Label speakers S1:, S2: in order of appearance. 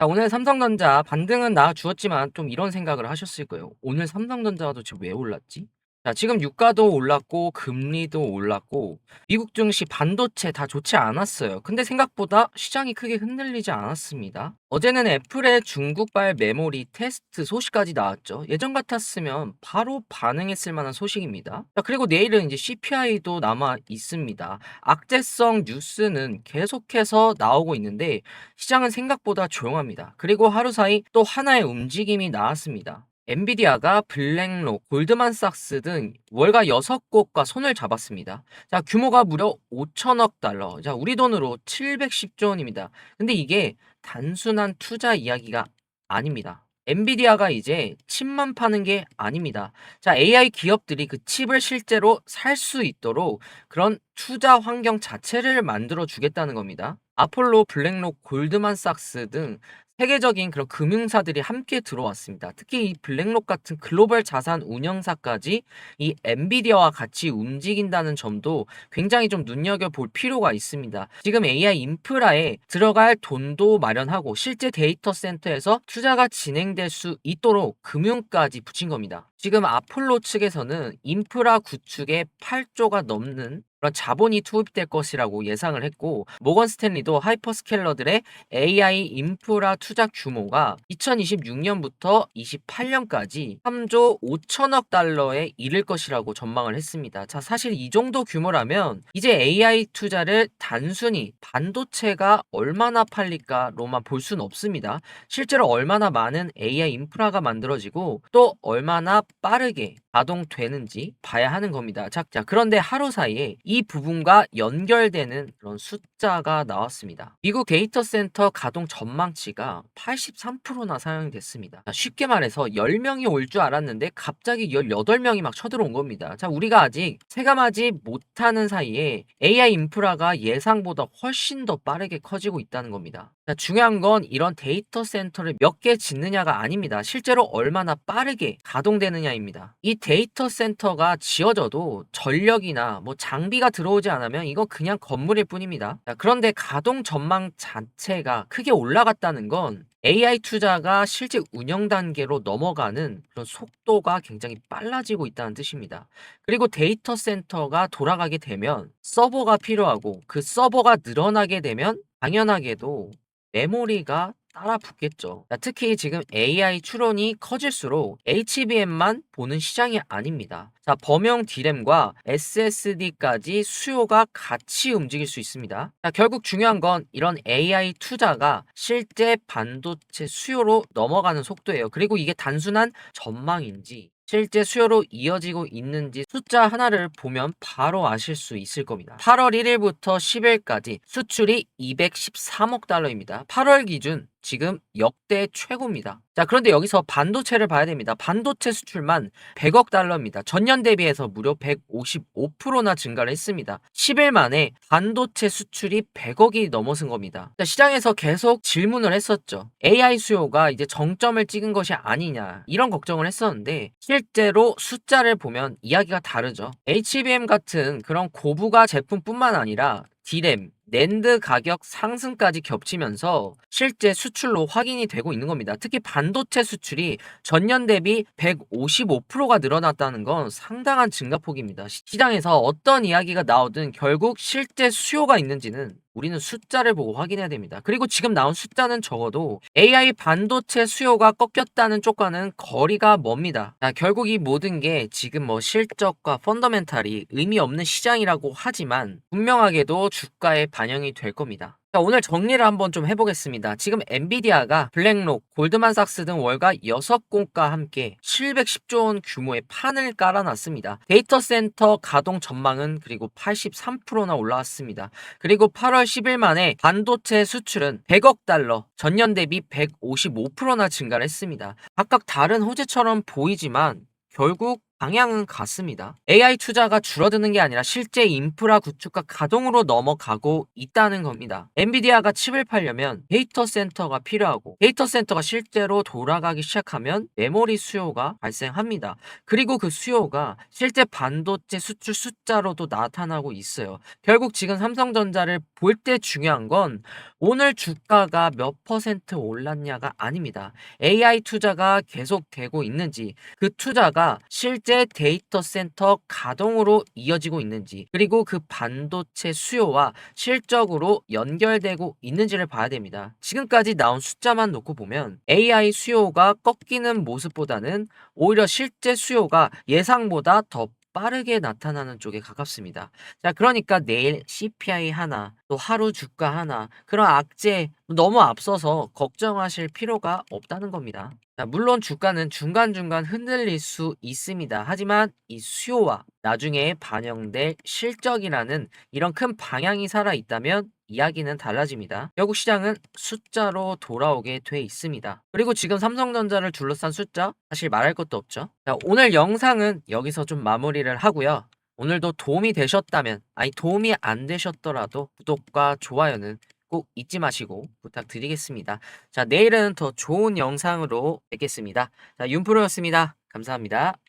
S1: 자, 오늘 삼성전자 반등은 나와주었지만 좀 이런 생각을 하셨을 거예요. 오늘 삼성전자가 도대체 왜 올랐지? 자, 지금 유가도 올랐고 금리도 올랐고 미국 증시 반도체 다 좋지 않았어요. 근데 생각보다 시장이 크게 흔들리지 않았습니다. 어제는 애플의 중국발 메모리 테스트 소식까지 나왔죠. 예전 같았으면 바로 반응했을 만한 소식입니다. 자, 그리고 내일은 이제 CPI도 남아 있습니다. 악재성 뉴스는 계속해서 나오고 있는데 시장은 생각보다 조용합니다. 그리고 하루 사이 또 하나의 움직임이 나왔습니다. 엔비디아가 블랙록, 골드만삭스 등 월가 6곳과 손을 잡았습니다. 자, 규모가 무려 5천억 달러. 자, 우리 돈으로 710조 원입니다. 근데 이게 단순한 투자 이야기가 아닙니다. 엔비디아가 이제 칩만 파는 게 아닙니다. 자, AI 기업들이 그 칩을 실제로 살 수 있도록 그런 투자 환경 자체를 만들어 주겠다는 겁니다. 아폴로, 블랙록, 골드만삭스 등 세계적인 그런 금융사들이 함께 들어왔습니다. 특히 이 블랙록 같은 글로벌 자산 운영사까지 이 엔비디아와 같이 움직인다는 점도 굉장히 좀 눈여겨볼 필요가 있습니다. 지금 AI 인프라에 들어갈 돈도 마련하고 실제 데이터 센터에서 투자가 진행될 수 있도록 금융까지 붙인 겁니다. 지금 아폴로 측에서는 인프라 구축에 8조가 넘는 그런 자본이 투입될 것이라고 예상을 했고, 모건 스탠리도 하이퍼스케일러들의 AI 인프라 투자 규모가 2026년부터 28년까지 3조 5천억 달러에 이를 것이라고 전망을 했습니다. 자, 사실 이 정도 규모라면 이제 AI 투자를 단순히 반도체가 얼마나 팔릴까로만 볼 수는 없습니다. 실제로 얼마나 많은 AI 인프라가 만들어지고 또 얼마나 빠르게 가동되는지 봐야 하는 겁니다. 자, 그런데 하루 사이에 이 부분과 연결되는 그런 숫자가 나왔습니다. 미국 데이터 센터 가동 전망치가 83%나 상향됐습니다. 자, 쉽게 말해서 10명이 올 줄 알았는데 갑자기 18명이 막 쳐들어온 겁니다. 자, 우리가 아직 체감하지 못하는 사이에 AI 인프라가 예상보다 훨씬 더 빠르게 커지고 있다는 겁니다. 자, 중요한 건 이런 데이터 센터를 몇 개 짓느냐가 아닙니다. 실제로 얼마나 빠르게 가동되느냐입니다. 이 데이터 센터가 지어져도 전력이나 뭐 장비가 들어오지 않으면 이건 그냥 건물일 뿐입니다. 자, 그런데 가동 전망 자체가 크게 올라갔다는 건 AI 투자가 실제 운영 단계로 넘어가는 그런 속도가 굉장히 빨라지고 있다는 뜻입니다. 그리고 데이터 센터가 돌아가게 되면 서버가 필요하고 그 서버가 늘어나게 되면 당연하게도 메모리가 따라 붙겠죠. 자, 특히 지금 AI 추론이 커질수록 HBM만 보는 시장이 아닙니다. 자, 범용 D램과 SSD까지 수요가 같이 움직일 수 있습니다. 자, 결국 중요한 건 이런 AI 투자가 실제 반도체 수요로 넘어가는 속도예요. 그리고 이게 단순한 전망인지 실제 수요로 이어지고 있는지 숫자 하나를 보면 바로 아실 수 있을 겁니다. 8월 1일부터 10일까지 수출이 213억 달러입니다. 8월 기준 지금 역대 최고입니다. 자, 그런데 여기서 반도체를 봐야 됩니다. 반도체 수출만 100억 달러입니다. 전년 대비해서 무려 155%나 증가를 했습니다. 10일 만에 반도체 수출이 100억이 넘어선 겁니다. 자, 시장에서 계속 질문을 했었죠. AI 수요가 이제 정점을 찍은 것이 아니냐 이런 걱정을 했었는데 실제로 숫자를 보면 이야기가 다르죠. HBM 같은 그런 고부가 제품뿐만 아니라 D램, 낸드 가격 상승까지 겹치면서 실제 수출로 확인이 되고 있는 겁니다. 특히 반도체 수출이 전년 대비 155%가 늘어났다는 건 상당한 증가폭입니다. 시장에서 어떤 이야기가 나오든 결국 실제 수요가 있는지는 우리는 숫자를 보고 확인해야 됩니다. 그리고 지금 나온 숫자는 적어도 AI 반도체 수요가 꺾였다는 쪽과는 거리가 멉니다. 자, 결국 이 모든 게 지금 뭐 실적과 펀더멘탈이 의미 없는 시장이라고 하지만 분명하게도 주가에 반영이 될 겁니다. 자, 오늘 정리를 한번 좀 해보겠습니다. 지금 엔비디아가 블랙록, 골드만삭스 등 월가 6곳과 함께 710조 원 규모의 판을 깔아놨습니다. 데이터 센터 가동 전망은 그리고 83%나 올라왔습니다. 그리고 8월 10일 만에 반도체 수출은 100억 달러, 전년 대비 155%나 증가를 했습니다. 각각 다른 호재처럼 보이지만 결국 방향은 같습니다. AI 투자가 줄어드는 게 아니라 실제 인프라 구축과 가동으로 넘어가고 있다는 겁니다. 엔비디아가 칩을 팔려면 데이터 센터가 필요하고 데이터 센터가 실제로 돌아가기 시작하면 메모리 수요가 발생합니다. 그리고 그 수요가 실제 반도체 수출 숫자로도 나타나고 있어요. 결국 지금 삼성전자를 볼 때 중요한 건 오늘 주가가 몇 퍼센트 올랐냐가 아닙니다. AI 투자가 계속되고 있는지, 그 투자가 실제 데이터 센터 가동으로 이어지고 있는지, 그리고 그 반도체 수요와 실적으로 연결되고 있는지를 봐야 됩니다. 지금까지 나온 숫자만 놓고 보면 AI 수요가 꺾이는 모습보다는 오히려 실제 수요가 예상보다 더 빠르게 나타나는 쪽에 가깝습니다. 자, 그러니까 내일 CPI 하나, 또 하루 주가 하나, 그런 악재 너무 앞서서 걱정하실 필요가 없다는 겁니다. 자, 물론 주가는 중간중간 흔들릴 수 있습니다. 하지만 이 수요와 나중에 반영될 실적이라는 이런 큰 방향이 살아있다면 이야기는 달라집니다. 결국 시장은 숫자로 돌아오게 돼 있습니다. 그리고 지금 삼성전자를 둘러싼 숫자 사실 말할 것도 없죠. 자, 오늘 영상은 여기서 좀 마무리를 하고요. 오늘도 도움이 되셨다면, 아니 도움이 안 되셨더라도 구독과 좋아요는 꼭 잊지 마시고 부탁드리겠습니다. 자, 내일은 더 좋은 영상으로 뵙겠습니다. 자, 윤프로였습니다. 감사합니다.